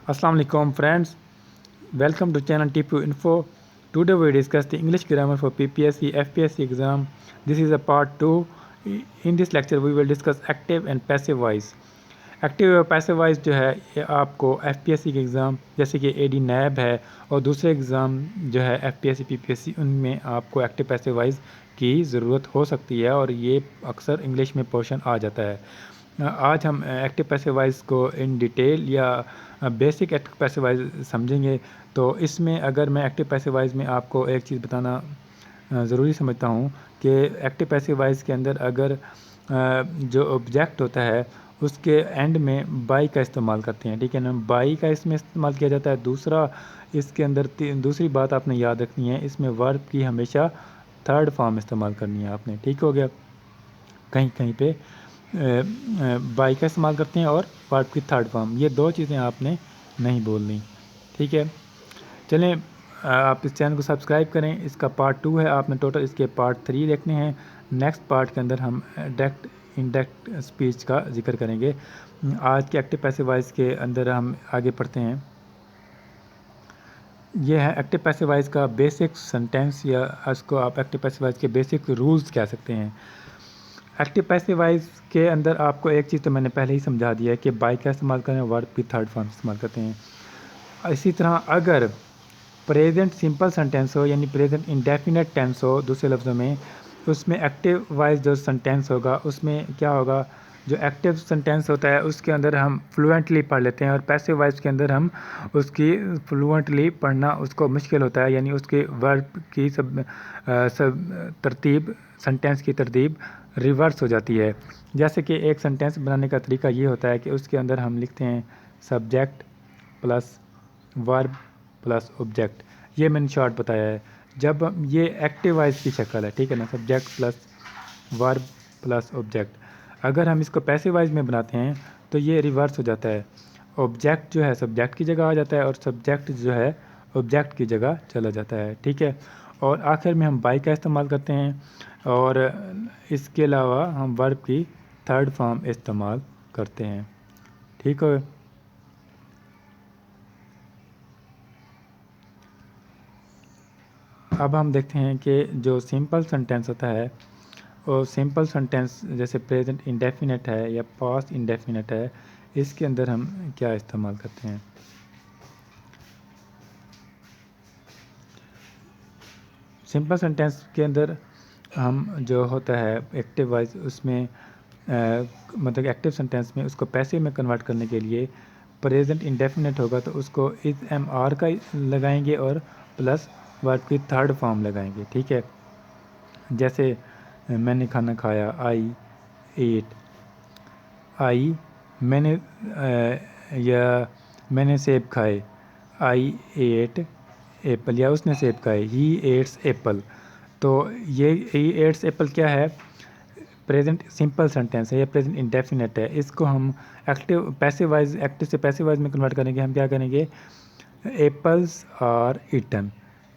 Assalamu alaikum friends, welcome to channel TPU Info. Today we discuss the English grammar for PPSC FPSC exam. This is a part 2. In this lecture we will discuss active and passive voice. Active और passive voice जो है ये आपको FPSC के exam जैसे कि AD नैब है और दूसरे एग्ज़ाम जो है एफपीएससी पीपीएससी उनमें आपको एक्टिव पैसिव वॉइस की ज़रूरत हो सकती है और ये अक्सर इंग्लिश में पोर्शन आ जाता है। आज हम एक्टिव पैसिव वॉइस को इन डिटेल या बेसिक एक्टिव पैसिव वॉइस समझेंगे। तो इसमें अगर मैं एक्टिव पैसिव वॉइस में आपको एक चीज़ बताना ज़रूरी समझता हूँ कि एक्टिव पैसिव वॉइस के अंदर अगर जो ऑब्जेक्ट होता है उसके एंड में बाई का इस्तेमाल करते हैं, ठीक है ना। बाई का इसमें इस्तेमाल किया जाता है। दूसरा इसके अंदर दूसरी बात आपने याद रखनी है, इसमें वर्ब की हमेशा थर्ड फॉर्म इस्तेमाल करनी है आपने, ठीक हो गया। कहीं कहीं पे बाई का इस्तेमाल करते हैं और वर्ब की थर्ड फॉर्म, ये दो चीज़ें आपने नहीं बोलनी, ठीक है। चलें, आप इस चैनल को सब्सक्राइब करें। इसका पार्ट 2 है, आपने टोटल इसके पार्ट 3 देखने हैं। नेक्स्ट पार्ट के अंदर हम डायरेक्ट इनडायरेक्ट स्पीच का जिक्र करेंगे। आज के एक्टिव पैसिव वॉइस के अंदर हम आगे पढ़ते हैं। ये है एक्टिव पैसिव वॉइस का बेसिक सेंटेंस, या इसको आप एक्टिव पैसिव वॉइस के बेसिक रूल्स कह सकते हैं। एक्टिव पैसिव वॉइस के अंदर आपको एक चीज़ तो मैंने पहले ही समझा दिया है कि बाई का इस्तेमाल करें, वर्ब की थर्ड फॉर्म इस्तेमाल करते हैं। इसी तरह अगर प्रेजेंट सिंपल सेंटेंस हो यानी प्रेजेंट इंडेफिनेट टेंस हो, दूसरे लफ्ज़ों में, उसमें एक्टिव वॉइस जो सेंटेंस होगा उसमें क्या होगा, जो एक्टिव सेंटेंस होता है उसके अंदर हम फ्लुएंटली पढ़ लेते हैं और पैसिव वॉइस के अंदर हम उसकी फ्लुएंटली पढ़ना उसको मुश्किल होता है, यानी उसके वर्ब की सब तरतीब, सेंटेंस की तरतीब रिवर्स हो जाती है। जैसे कि एक सेंटेंस बनाने का तरीका ये होता है कि उसके अंदर हम लिखते हैं subject plus verb plus object. ये मैंने शॉर्ट बताया है। जब ये एक्टिव वॉइस की शक्ल है, ठीक है ना, subject plus verb plus object. अगर हम इसको पैसिव वॉइस में बनाते हैं तो ये रिवर्स हो जाता है। ऑब्जेक्ट जो है सब्जेक्ट की जगह आ जाता है और सब्जेक्ट जो है ऑब्जेक्ट की जगह चला जाता है, ठीक है। और आखिर में हम बाई का इस्तेमाल करते हैं और इसके अलावा हम वर्ब की थर्ड फॉर्म इस्तेमाल करते हैं, ठीक है। अब हम देखते हैं कि जो सिंपल सेंटेंस होता है और सिंपल सेंटेंस जैसे प्रेजेंट इंडेफिनेट है या पास्ट इंडेफिनेट है, इसके अंदर हम क्या इस्तेमाल करते हैं। सिंपल सेंटेंस के अंदर हम जो होता है एक्टिव वॉइस उसमें मतलब एक्टिव सेंटेंस में उसको पैसिव में कन्वर्ट करने के लिए प्रेजेंट इंडेफिनेट होगा तो उसको इज एम आर का लगाएंगे और प्लस वर्ब की थर्ड फॉर्म लगाएंगे, ठीक है। जैसे मैंने खाना खाया, आई एट, आई मैंने या मैंने सेब खाए, आई एट एप्पल, या उसने सेब खाए, ही एट्स एप्पल। तो ये ही एट्स एप्पल क्या है, प्रेजेंट सिंपल सेंटेंस है या प्रेजेंट इंडेफिनेट है। इसको हम एक्टिव पैसिव वाइज, एक्टिव से पैसिव वाइज में कन्वर्ट करेंगे। हम क्या करेंगे, एप्पल्स आर ईटन,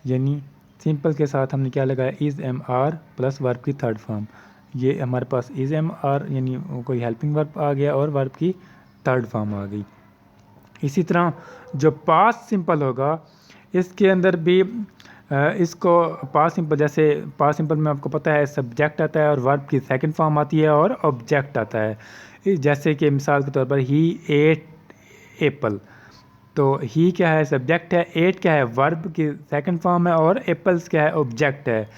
यानी सिंपल के साथ हमने क्या लगाया, is am are plus verb की थर्ड फॉर्म। ये हमारे पास इज़ एम आर यानी कोई हेल्पिंग वर्ब आ गया और वर्ब की थर्ड फॉर्म आ गई। इसी तरह जो पास्ट सिंपल होगा इसके अंदर भी इसको पास्ट सिंपल, जैसे पास्ट सिंपल में आपको पता है सब्जेक्ट आता है और वर्ब की सेकंड फॉर्म आती है और ऑब्जेक्ट आता है। जैसे कि मिसाल के तौर पर ही एट एप्पल, तो ही क्या है, सब्जेक्ट है, एट क्या है, वर्ब की सेकंड फॉर्म है और एप्पल्स क्या है, ऑब्जेक्ट है।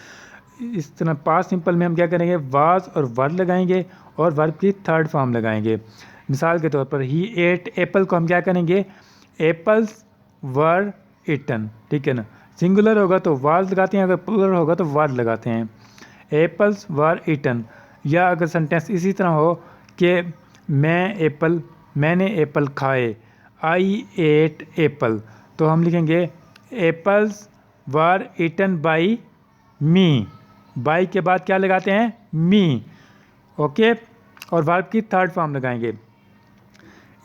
इस तरह पास्ट सिंपल में हम क्या करेंगे, वाज और वर लगाएंगे और वर्ब की थर्ड फॉर्म लगाएंगे। मिसाल के तौर पर ही एट एप्पल को हम क्या करेंगे, एप्पल्स वर ईटन, ठीक है ना। सिंगुलर होगा तो वाज लगाते हैं, अगर प्लूरल होगा तो वर लगाते हैं, एप्पल्स वर ईटन। या अगर सेंटेंस इसी तरह हो कि मैंने एप्पल खाए, आई एट एप्पल, तो हम लिखेंगे apples were eaten by me. By के बाद क्या लगाते हैं, मी, ओके, और वर्ब की थर्ड फॉर्म लगाएंगे।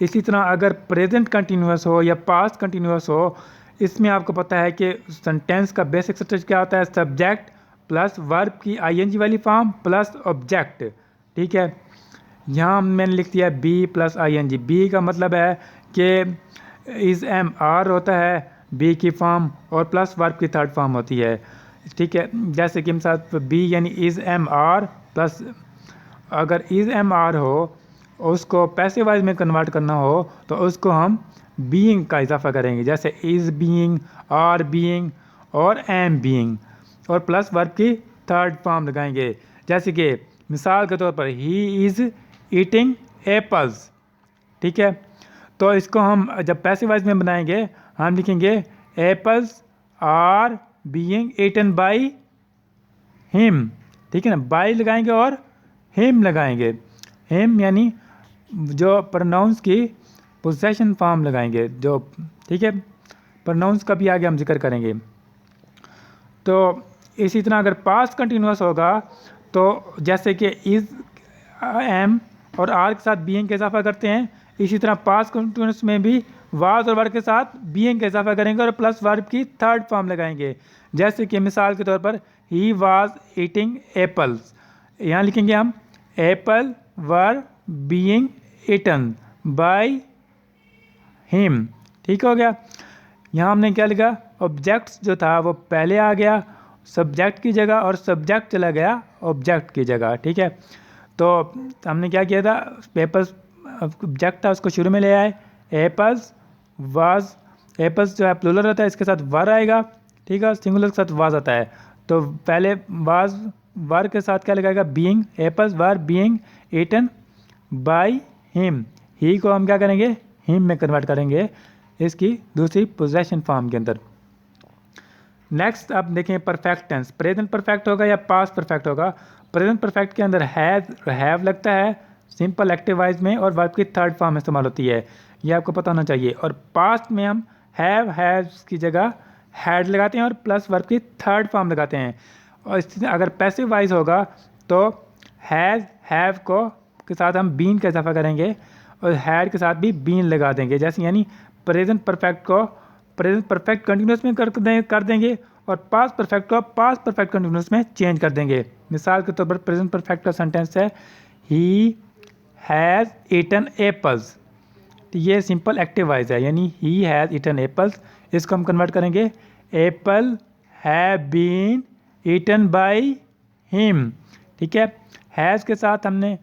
इसी तरह अगर प्रेजेंट कंटिन्यूअस हो या पास्ट कंटिन्यूअस हो, इसमें आपको पता है कि सेंटेंस का बेसिक स्ट्रक्चर क्या होता है, सब्जेक्ट प्लस वर्ब की आईएनजी वाली फॉर्म प्लस ऑब्जेक्ट, ठीक है। यहाँ मैंने लिख दिया बी प्लस आईएनजी। बी का मतलब है कि इज़ एम आर होता है बी की फॉर्म और प्लस वर्ब की थर्ड फॉर्म होती है, ठीक है। जैसे कि मिसाल बी यानी इज़ एम आर प्लस, अगर इज़ एम आर हो उसको पैसिव वाइज में कन्वर्ट करना हो तो उसको हम बीइंग का इजाफा करेंगे, जैसे इज़ बीइंग, आर बीइंग और एम बीइंग, और प्लस वर्ब की थर्ड फॉर्म लगाएंगे। जैसे कि मिसाल के तौर पर ही इज़ ईटिंग एप्पल्स, ठीक है। तो इसको हम जब पैसिव वाइज में बनाएंगे हम लिखेंगे apples are being eaten by him, ठीक है ना। बाई लगाएंगे और हिम लगाएंगे। हिम यानी जो प्रोनाउंस की पोजेशन फॉर्म लगाएंगे जो, ठीक है। प्रोनाउंस का भी आगे हम जिक्र करेंगे। तो इसी तरह अगर पास्ट कंटिन्यूस होगा तो जैसे कि इज़ एम और आर के साथ बीइंग का इजाफा करते हैं, इसी तरह पास्ट कंटिन्यूस में भी वाज और वर्ब के साथ बीइंग का इजाफा करेंगे और प्लस वर्ब की थर्ड फॉर्म लगाएंगे। जैसे कि मिसाल के तौर पर ही वाज ईटिंग एप्पल्स, यहाँ लिखेंगे हम apple were being eaten by him, ठीक हो गया। यहाँ हमने क्या लिखा, ऑब्जेक्ट्स जो था वो पहले आ गया सब्जेक्ट की जगह और सब्जेक्ट चला गया ऑब्जेक्ट की जगह, ठीक है। तो हमने क्या किया था, एप्पल्स ऑब्जेक्ट था उसको शुरू में ले आए, एप्पल्स वाज, एप्पल्स जो है प्लूरल रहता है इसके साथ वर आएगा, ठीक है, सिंगुलर के साथ वाज आता है। तो पहले वाज वर के साथ क्या लगाएगा being, apples were being eaten by him, ही को हम क्या करेंगे हिम में कन्वर्ट करेंगे इसकी दूसरी पोजेशन फॉर्म के अंदर। नेक्स्ट आप देखें परफेक्ट टेंस, प्रेजेंट परफेक्ट होगा या पास्ट परफेक्ट होगा। प्रेजेंट परफेक्ट के अंदर हैव लगता है सिंपल एक्टिव वाइज में और वर्ब की थर्ड फॉर्म इस्तेमाल होती है, ये आपको पता होना चाहिए। और पास्ट में हम हैज़ की जगह हैड लगाते हैं और प्लस वर्ब की थर्ड फॉर्म लगाते हैं। और अगर पैसिव वाइज होगा तो हैज़ हैव को के साथ हम बीन का इजाफा करेंगे और हैड के साथ भी बीन लगा देंगे, जैसे यानी प्रेजेंट परफेक्ट को प्रेजेंट परफेक्ट कंटिन्यूस में कर देंगे और पास्ट परफेक्ट को पास्ट परफेक्ट कंटिन्यूस में चेंज कर देंगे। मिसाल के तौर पर प्रेजेंट परफेक्ट का सेंटेंस है ही हैज़ ईटन एप्पल्स, तो ये सिंपल एक्टिव वाइज है यानी ही हैज़ ईटन एप्पल्स, इसको हम कन्वर्ट करेंगे apple have been eaten by him, ठीक है। हैज़ के साथ हमने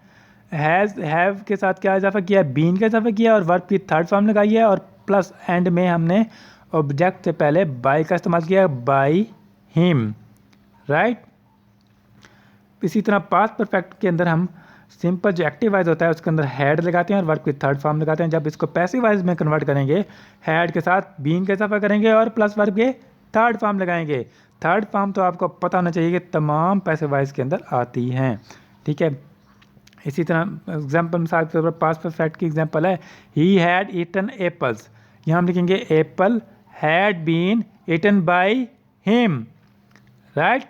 हैज़ हैव के साथ क्या इजाफा किया, बीन का इजाफा किया और वर्ब की थर्ड फॉर्म लगाई है और प्लस एंड में हमने ऑब्जेक्ट से पहले बाय का इस्तेमाल किया बाय हिम, राइट। इसी तरह पास्ट परफेक्ट के अंदर हम सिंपल जो एक्टिव वाइज होता है उसके अंदर हैड लगाते हैं और वर्ब की थर्ड फॉर्म लगाते हैं। जब इसको पैसिव वाइज में कन्वर्ट करेंगे हैड के साथ बीन का इजाफा करेंगे और प्लस वर्ब के थर्ड फॉर्म लगाएंगे। थर्ड फॉर्म तो आपको पता होना चाहिए कि तमाम पैसिव वाइज के अंदर आती हैं, ठीक है। इसी तरह एग्जाम्पल मिसाल के तौर पर पास्ट परफेक्ट की एग्जाम्पल है ही हैड ईटन एप्पल्स, यहाँ हम लिखेंगे apple had been eaten by him, right.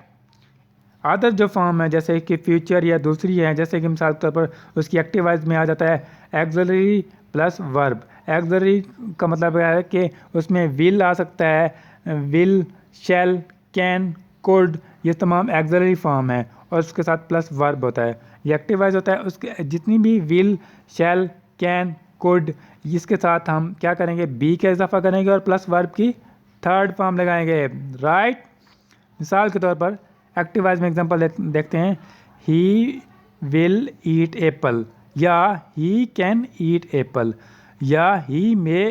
Other जो फॉर्म है जैसे कि फ्यूचर या दूसरी है, जैसे कि मिसाल के तौर पर उसकी एक्टिव वाइज में आ जाता है एक्सिलरी प्लस वर्ब। एक्सिलरी का मतलब है कि उसमें विल आ सकता है, विल, शैल, कैन, कुड, ये तमाम एक्सिलरी फॉर्म है और उसके साथ प्लस वर्ब होता है। ये एक्टिव वाइज होता है, उसके जितनी भी विल, शैल, कैन, कुड, इसके साथ हम क्या करेंगे बी का इजाफा करेंगे और प्लस वर्ब की थर्ड फॉर्म लगाएंगे, राइट। मिसाल के तौर पर एक्टिव वाइज में एग्जांपल देखते हैं ही विल ईट एप्पल या ही कैन ईट एप्पल या ही मे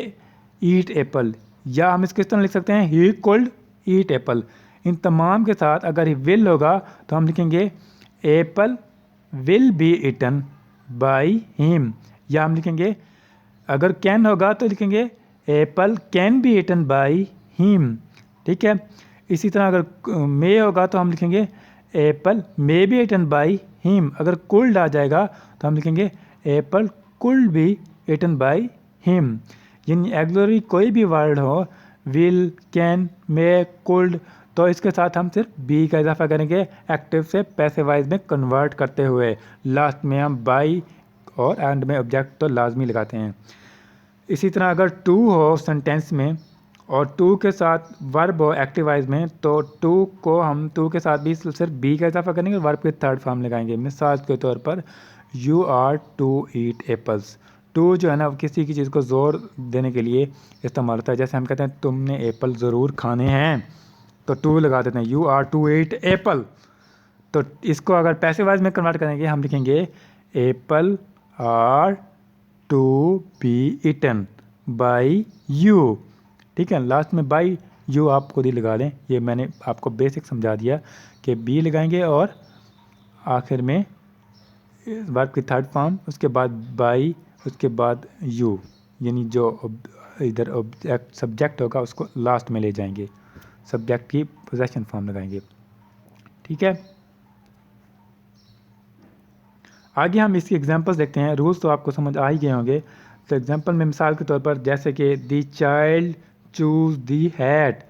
ईट एप्पल, या हम इसको इस तरह लिख सकते हैं ही कुड ईट एप्पल। इन तमाम के साथ अगर ही विल होगा तो हम लिखेंगे apple will be eaten by him, या हम लिखेंगे अगर कैन होगा तो लिखेंगे apple can be eaten by him, ठीक है। इसी तरह अगर मे होगा तो हम लिखेंगे apple may be eaten by him. अगर कुल्ड आ जाएगा तो हम लिखेंगे apple could be eaten by him. यानी एक्सिलरी कोई भी वर्ड हो, विल, कैन, मे, कुल्ड, तो इसके साथ हम सिर्फ बी का इजाफा करेंगे एक्टिव से पैसिव वाइज में कन्वर्ट करते हुए। लास्ट में हम बाय और एंड में ऑब्जेक्ट तो लाजमी लगाते हैं। इसी तरह अगर टू हो सेंटेंस में और टू के साथ वर्ब हो एक्टिव वाइज में तो टू को हम टू के साथ भी सिर्फ बी का इजाफा करेंगे और वर्ब के थर्ड फॉर्म लगाएंगे। मिसाल के तौर पर you are to eat apples, to जो है ना किसी की चीज़ को ज़ोर देने के लिए इस्तेमाल होता है। जैसे हम कहते हैं तुमने एप्पल ज़रूर खाने हैं, तो टू लगा देते हैं, you are to eat apple. तो इसको अगर पैसे वाइज में कन्वर्ट करेंगे हम लिखेंगे apple are to be eaten by you. ठीक है, लास्ट में बाई यू आप खुद ही लगा लें, ये मैंने आपको बेसिक समझा दिया कि बी लगाएंगे और आखिर में वर्ब की थर्ड फॉर्म, उसके बाद बाई, उसके बाद यू, यानी जो इधर ऑब्जेक्ट सब्जेक्ट होगा उसको लास्ट में ले जाएंगे, सब्जेक्ट की पोजेशन फॉर्म लगाएंगे। ठीक है, आगे हम इसकी एग्जांपल्स देखते हैं। रूल्स तो आपको समझ आ ही गए होंगे। तो एग्जांपल में मिसाल के तौर पर जैसे कि दी चाइल्ड चूज दी हैट।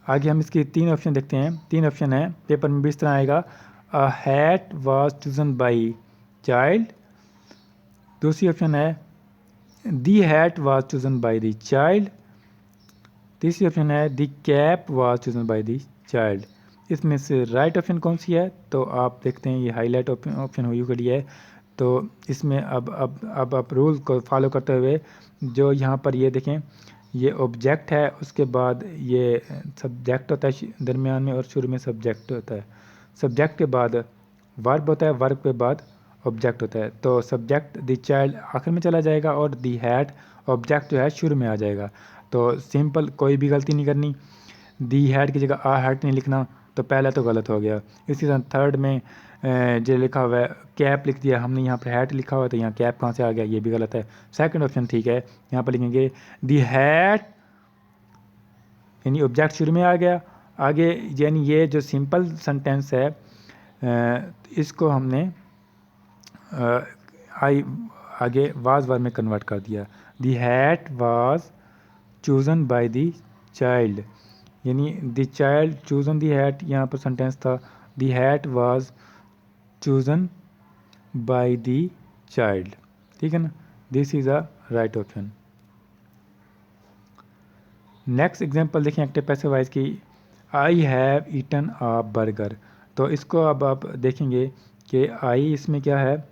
आगे हम इसके 3 ऑप्शन देखते हैं। 3 ऑप्शन है, पेपर में भी इस तरह आएगा, a hat was chosen by child. दूसरी ऑप्शन है the hat was chosen by the child. तीसरी ऑप्शन है the cap was chosen by the child. इसमें से राइट ऑप्शन कौन सी है, तो आप देखते हैं ये हाईलाइट ऑप्शन हुई के लिए है। तो इसमें अब आप रूल को फॉलो करते हुए जो यहाँ पर ये देखें, ये ऑब्जेक्ट है, उसके बाद ये सब्जेक्ट होता है दरमियान में और शुरू में सब्जेक्ट होता है। सब्जेक्ट के बाद वर्ब होता है, वर्ब के बाद ऑब्जेक्ट होता है। तो सब्जेक्ट दी चाइल्ड आखिर में चला जाएगा और दी हैट ऑब्जेक्ट जो है शुरू में आ जाएगा। तो सिंपल, कोई भी गलती नहीं करनी, दी हैट की जगह आ हैट नहीं लिखना, तो पहला तो गलत हो गया। इसी तरह थर्ड में जो लिखा हुआ है कैप लिख दिया हमने, यहाँ पर हैट लिखा हुआ है तो यहाँ कैप कहाँ से आ गया, ये भी गलत है। सेकंड ऑप्शन ठीक है, यहाँ पर लिखेंगे दी हैट, यानी ऑब्जेक्ट शुरू में आ गया। आगे यानी ये जो सिंपल सेंटेंस है इसको हमने आगे वाज वर्ब में कन्वर्ट कर दिया। The hat was chosen by the child, यानी the child chosen the hat, यहाँ पर सेंटेंस था the hat was chosen by the child. ठीक है ना, this is a right option. Next example देखें एक्टिव पैसिव वॉइस की, I have eaten a burger. तो इसको अब आप देखेंगे कि आई इसमें क्या है,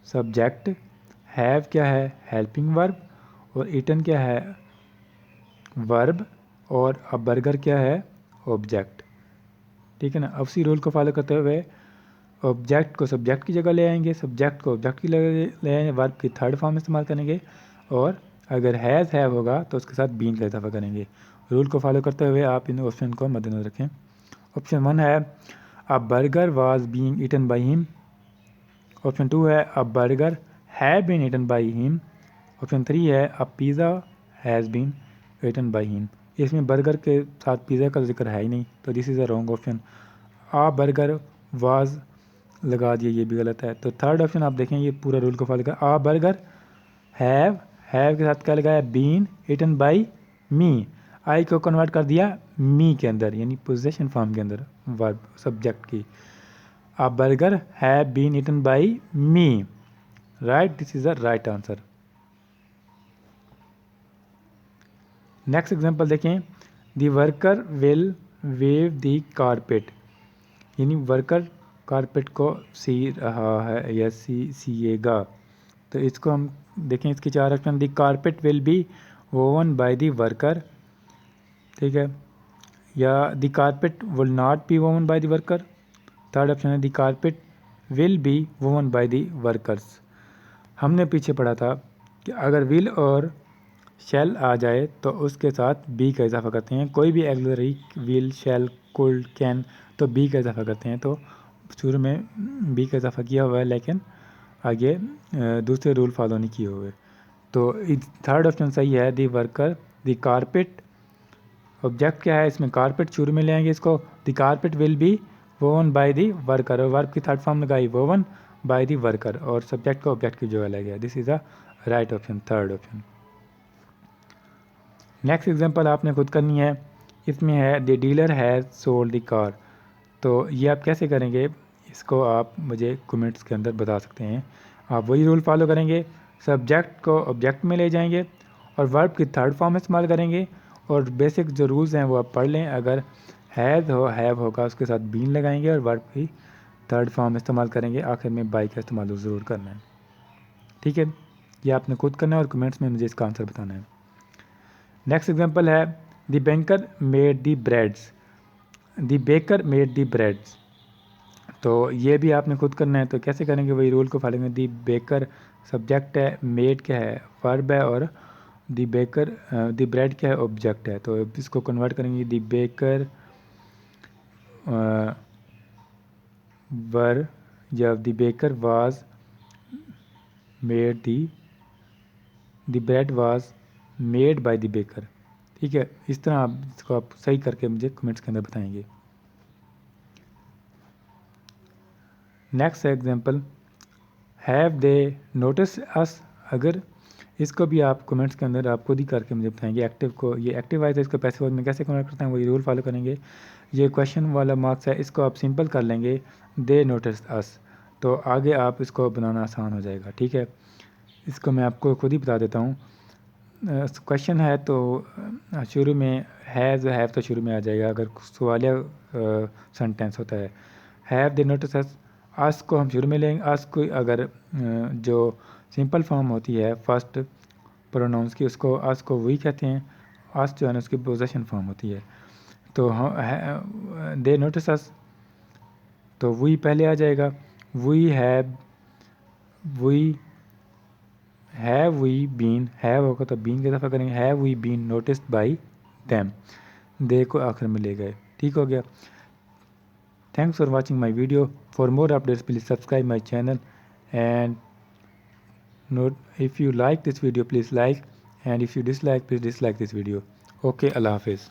सब्जेक्ट, हैव क्या है हेल्पिंग वर्ब, और ईटन क्या है वर्ब, और अब बर्गर क्या है ऑब्जेक्ट। ठीक है ना, अब उसी रूल को फॉलो करते हुए ऑब्जेक्ट को सब्जेक्ट की जगह ले आएंगे, सब्जेक्ट को ऑब्जेक्ट की ले आएंगे, वर्ब की थर्ड फॉर्म इस्तेमाल करेंगे, और अगर हैज़ हैव होगा तो उसके साथ बीन का इजाफा करेंगे। रूल को फॉलो करते हुए आप इन ऑप्शन को मद्देनजर रखें। ऑप्शन 1 है a burger was being eaten by him. Option 2 है a burger have been eaten by him. Option 3 है a pizza has been eaten by him. इसमें बर्गर के साथ पिज़्ज़ा का जिक्र है ही नहीं, तो this is a wrong option. A burger was लगा दिया, ये भी गलत है। तो थर्ड ऑप्शन आप देखें, ये पूरा रूल को फॉलो कर, आ बर्गर हैव के साथ क्या लगाया बीन ईटन बाय मी, आई को कन्वर्ट कर दिया मी के अंदर, यानी पोजेशन फॉर्म के अंदर वर्ब सब्जेक्ट की। A burger have been eaten by me, right, this is the right answer. Next example देखें, the worker will weave the carpet, यानी वर्कर कारपेट को सी रहा है या सीएगा। तो इसको हम देखें, इसके 4 option, the carpet will be woven by the worker, ठीक है, या the carpet will not be woven by the worker. Third option है the carpet will be woven by the workers. हमने पीछे पढ़ा था कि अगर विल और शेल आ जाए तो उसके साथ बी का इजाफा करते हैं, कोई भी axillary will shell could can तो बी का इजाफा करते हैं। तो शुरू में बी का इजाफा किया हुआ है, लेकिन आगे दूसरे रूल फॉलो नहीं किए हुए। तो थर्ड ऑप्शन सही है, the worker the carpet. Object क्या है इसमें, कारपेट शुरू में ले आएंगे इसको, the carpet will be woven by the worker, और वर्क की थर्ड फॉर्म लगाई वोवन बाय दी वर्कर, और सब्जेक्ट को ऑब्जेक्ट की जगह ले गया। This is the right option, third option. Next example आपने खुद करनी है। इसमें है the dealer has sold the car. तो ये आप कैसे करेंगे, इसको आप मुझे कमेंट्स के अंदर बता सकते हैं। आप वही रूल फॉलो करेंगे, सब्जेक्ट को ऑब्जेक्ट में ले जाएंगे और वर्ब की थर्ड फॉर्म इस्तेमाल करेंगे, और बेसिक जो रूल्स हैं वो आप पढ़ लें। अगर हैज़ हो हैव होगा उसके साथ बीन लगाएंगे और वर्ब की थर्ड फॉर्म इस्तेमाल करेंगे, आखिर में बाई का इस्तेमाल ज़रूर करना है। ठीक है, ये आपने खुद करना है और कमेंट्स में मुझे इसका आंसर बताना है। नेक्स्ट एग्जांपल है the baker made the breads. The baker made the breads, तो ये भी आपने खुद करना है। तो कैसे करेंगे, वही रूल को फॉलो करेंगे। दी बेकर सब्जेक्ट है, मेड क्या है, वर्ब है, और दी बेकर दी ब्रेड क्या है, ऑब्जेक्ट है। तो इसको कन्वर्ट करेंगे, दी बेकर वर या the baker was made the bread was made by the baker. ठीक है, इस तरह आप इसको आप सही करके मुझे कमेंट्स के अंदर बताएंगे। Next example, have they notice us. अगर इसको भी आप कमेंट्स के अंदर आप खुद ही करके मुझे बताएंगे। एक्टिव को, ये एक्टिव वाइज है, इसको पैसिव में कैसे कन्वर्ट करते हैं वही रूल फॉलो करेंगे। ये क्वेश्चन वाला मार्क्स है, इसको आप सिंपल कर लेंगे, दे नोटिस अस, तो आगे आप इसको बनाना आसान हो जाएगा। ठीक है, इसको मैं आपको खुद ही बता देता हूँ। क्वेश्चन है तो शुरू में हैज़ हैव तो शुरू में आ जाएगा अगर सवालिया सेंटेंस होता है। हैव दे नोटिस अस को हम शुरू में लेंगे। अस को अगर जो सिंपल फॉर्म होती है फर्स्ट प्रोनाउंस की, उसको अस को वी कहते हैं। अस जो है ना उसकी पोजेशन फॉर्म होती है। तो हम दे नोटिस अस, तो वी पहले आ जाएगा। We have we been, have होगा तो बीन की दफ़ा करेंगे, have we been noticed by them, they को आखिर में ले गए। ठीक हो गया। Thanks for watching my video. For more updates please subscribe my channel and note if you like this video please like, and if you dislike please dislike this video. Okay, Allah Hafiz.